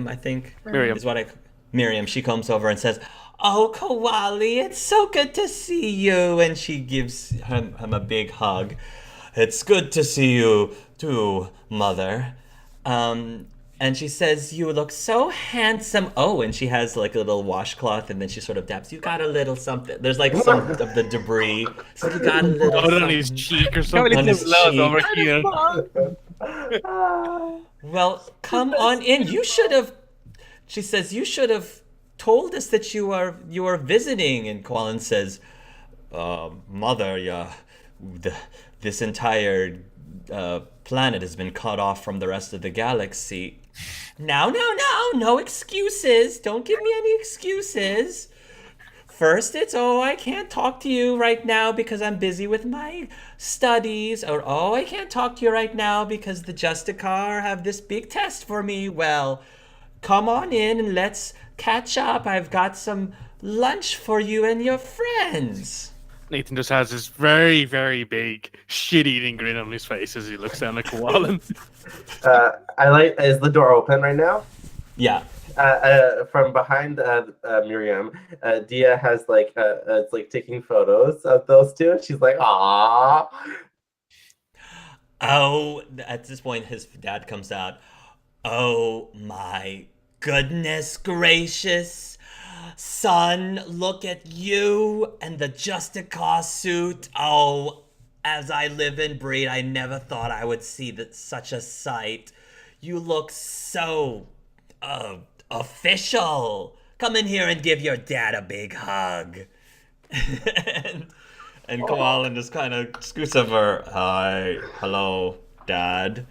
I think. Miriam. Is what Miriam. She comes over and says, "Oh, Koali, it's so good to see you," and she gives him a big hug. "It's good to see you too, Mother." And she says, "You look so handsome." Oh, and she has like a little washcloth, and then she sort of daps. "You got a little something." There's like some of the debris. So you got a little Put it on something his cheek or Come something. on his cheek. Over here. Well, come on in. You should have. She says, "You should have told us that you are visiting." And Koahlan says, "Mother, yeah, this entire planet has been cut off from the rest of the galaxy." No excuses. Don't give me any excuses. First, it's, "Oh, I can't talk to you right now because I'm busy with my studies," or, "Oh, I can't talk to you right now because the Justicar have this big test for me." Well, come on in and let's catch up. I've got some lunch for you and your friends. Nathan just has this very, very big shit-eating grin on his face as he looks down at Koahlan. Is the door open right now? Yeah. From behind Miriam, Dia has it's like taking photos of those two, and she's like, "Aww." Oh, at this point, his dad comes out. "Oh my goodness gracious. Son, look at you and the Justicar suit. Oh, as I live and breathe, I never thought I would see such a sight. You look so official. Come in here and give your dad a big hug." and Koahlan just kind of scoots over. "Hi, hello, Dad,"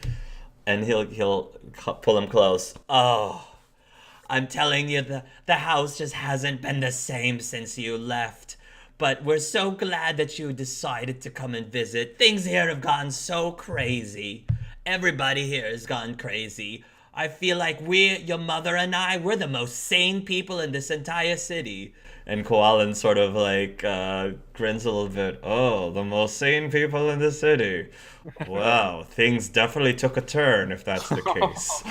and he'll pull him close. "Oh, I'm telling you, the house just hasn't been the same since you left. But we're so glad that you decided to come and visit. Things here have gone so crazy. Everybody here has gone crazy. I feel like your mother and I, we're the most sane people in this entire city." And Koahlan sort of like grins a little bit. "Oh, the most sane people in the city. Wow, things definitely took a turn if that's the case."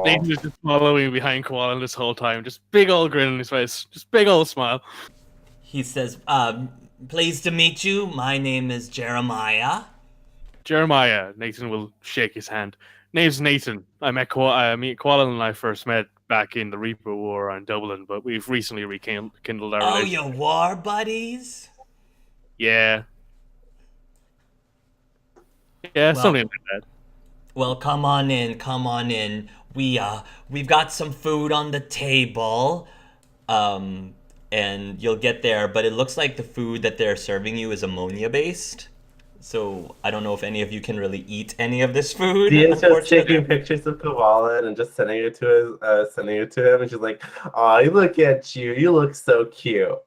Nathan is just following behind Koahlan this whole time. Just big old grin on his face. Just big old smile. He says, "Pleased to meet you. My name is Jeremiah." Jeremiah. Nathan will shake his hand. Name's Nathan. I met Koahlan and I first met back in the Reaper War in Dublin, but we've recently rekindled our Oh, relationship. your war buddies? Yeah. Well, Yeah, something like that. Well, come on in. We've got some food on the table. And you'll get there, but it looks like the food that they're serving you is ammonia-based. So I don't know if any of you can really eat any of this food. Dia's just taking pictures of Koahlan and just sending it to him, and she's like, "Oh, look at you! You look so cute."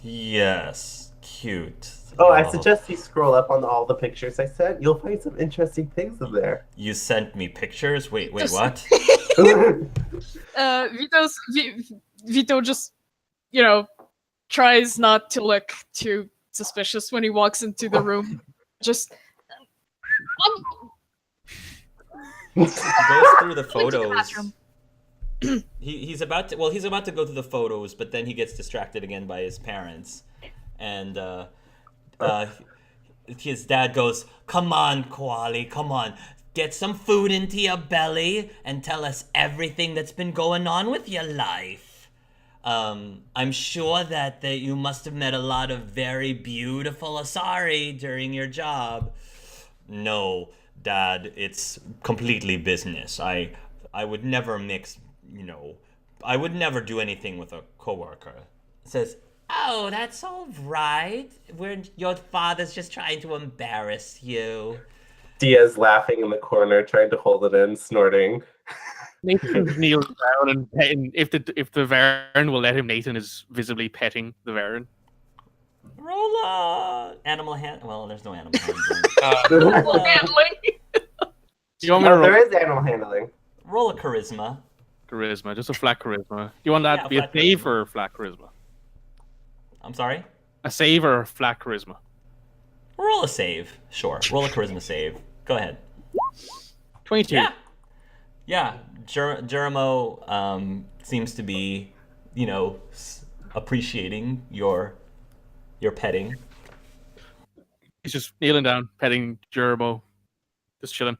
Yes, cute. Oh, I suggest you scroll up on all the pictures I sent. You'll find some interesting things in there. You sent me pictures? Wait, what? Vito just, tries not to look too suspicious when he walks into the room. Just He goes through the into the photos. bathroom. He's about to go through the photos, but then he gets distracted again by his parents, and his dad goes, "Come on, Koali, come on, get some food into your belly and tell us everything that's been going on with your life. I'm sure that you must have met a lot of very beautiful Asari during your job." "No, Dad, it's completely business. I would never mix, I would never do anything with a coworker." Says, "Oh, that's all right. Your father's just trying to embarrass you." Dia's laughing in the corner, trying to hold it in, snorting. Nathan kneels down and petting. If the Varen will let him, Nathan is visibly petting the Varen. Roll a animal hand. Well, there's no animal handling. Handling. Do you want me to roll There is animal handling. Roll a charisma. charisma? Just a flat charisma. Do you want that Yeah, to be a flat save charisma. or a flat charisma? I'm sorry? A save or a flat charisma? Roll a save. Sure. Roll a charisma save. Go ahead. 22. Yeah. Yeah. Jeremo seems to be, appreciating your petting. He's just kneeling down, petting Jeremo, just chilling.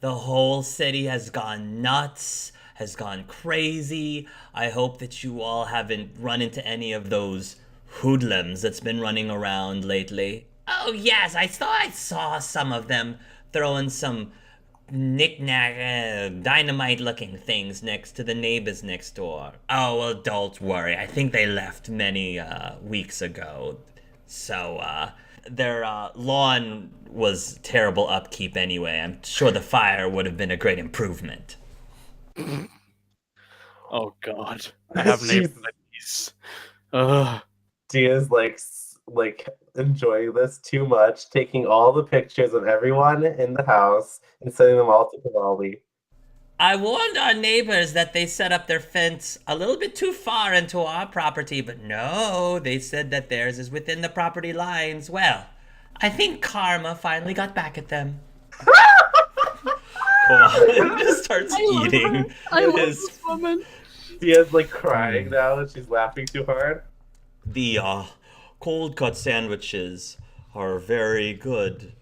The whole city has gone nuts, has gone crazy. I hope that you all haven't run into any of those hoodlums that's been running around lately. Oh yes, I saw some of them throwing some knick-knack dynamite-looking things next to the neighbors next door. Oh well, don't worry. I think they left many weeks ago. So their lawn was terrible upkeep anyway. I'm sure the fire would have been a great improvement. Oh God, I have Jeez. neighbors like these. Ugh. Dia's like enjoying this too much, taking all the pictures of everyone in the house and sending them all to Koahlan. I warned our neighbors that they set up their fence a little bit too far into our property, but no, they said that theirs is within the property lines. Well, I think karma finally got back at them. Koahlan just starts eating. I love his- this woman. Dia's like crying now and she's laughing too hard. The cold cut sandwiches are very good,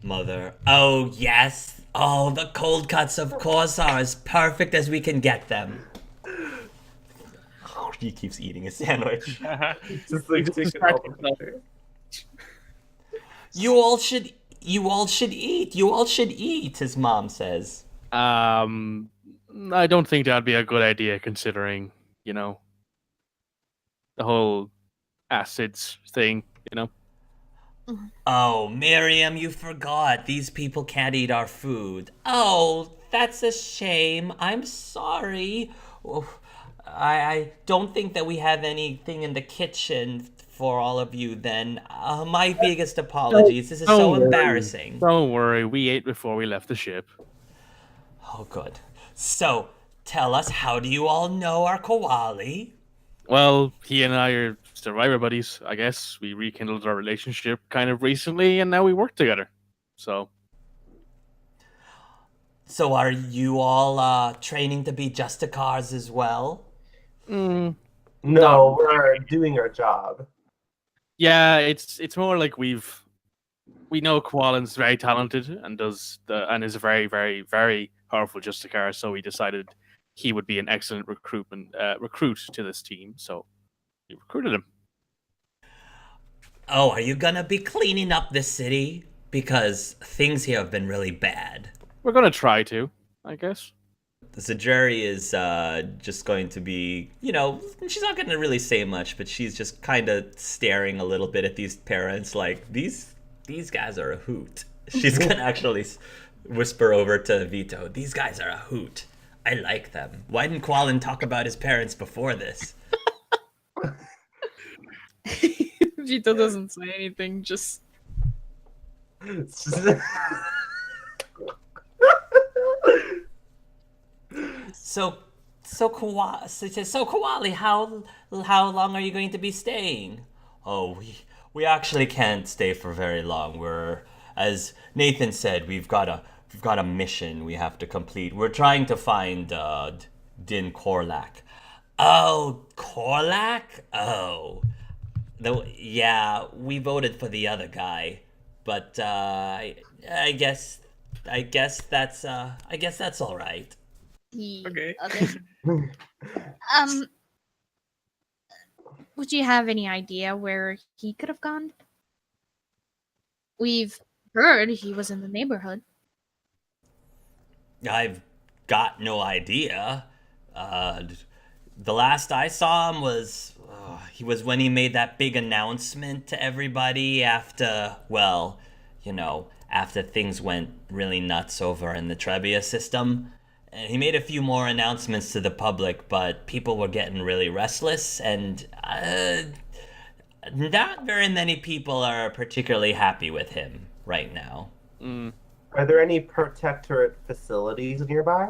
Mother. Oh, yes. Oh, the cold cuts, of course, are as perfect as we can get them. He keeps eating his sandwich. Just like taking all the pictures. You all should eat. You all should eat, his mom says. I don't think that'd be a good idea, considering the whole acids thing. Oh, Miriam, you forgot. These people can't eat our food. Oh, that's a shame. I'm sorry. Oh, I don't think that we have anything in the kitchen for all of you then. My biggest apologies. This is so Don't worry. embarrassing. Don't worry, we ate before we left the ship. Oh, good. So, tell us, how do you all know our koali? Well, he and I are survivor buddies, I guess. We rekindled our relationship kind of recently, and now we work together. So, So are you all training to be Justicars as well? No, No. we're doing our job. yeah, it's more like we know Koahlan's very talented and is a very, very, very powerful Justicar, so we decided he would be an excellent recruit to this team. So we recruited him. Oh, are you gonna be cleaning up the city? Because things here have been really bad. We're gonna try to, I guess. Zajuri is just going to be, she's not going to really say much, but she's just kind of staring a little bit at these parents like, these guys are a hoot. She's going to actually whisper over to Vito, these guys are a hoot. I like them. Why didn't Koahlan talk about his parents before this? Vito doesn't say anything, just So Koali, how long are you going to be staying? Oh, we actually can't stay for very long. We're, as Nathan said, we've got a mission we have to complete. We're trying to find Din Korlak. Oh, Korlak? Oh, yeah, we voted for the other guy, but I guess that's all right. the Okay. other. Would you have any idea where he could have gone? We've heard he was in the neighborhood. I've got no idea. The last I saw him was he was when he made that big announcement to everybody after, well, after things went really nuts over in the Trebia system. And he made a few more announcements to the public, but people were getting really restless, and not very many people are particularly happy with him right now. Are there any protectorate facilities nearby?